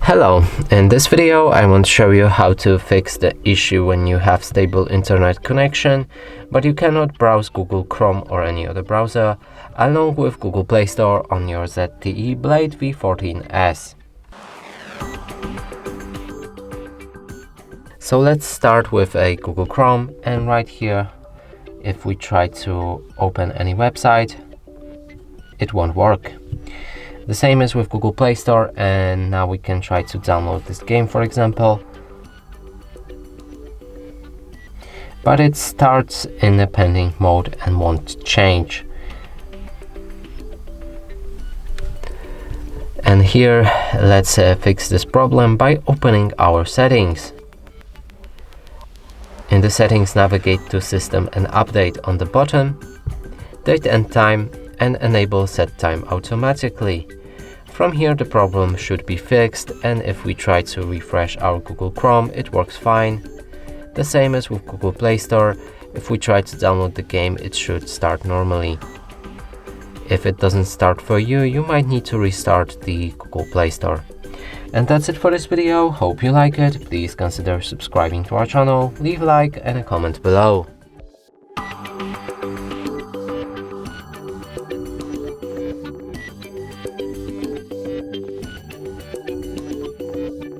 Hello, in this video I want to show you how to fix the issue when you have stable internet connection but you cannot browse Google Chrome or any other browser along with Google Play Store on your ZTE Blade V40s. So let's start with a Google Chrome, and right here if we try to open any website it won't work. The same as with Google Play Store, and now we can try to download this game, for example. But it starts in a pending mode and won't change. And here, let's fix this problem by opening our settings. In the settings, navigate to System and Update on the bottom, Date and Time, and enable Set Time automatically. From here the problem should be fixed, and if we try to refresh our Google Chrome it works fine. The same as with Google Play Store, if we try to download the game it should start normally. If it doesn't start for you, you might need to restart the Google Play Store. And that's it for this video. Hope you like it. Please consider subscribing to our channel, leave a like and a comment below.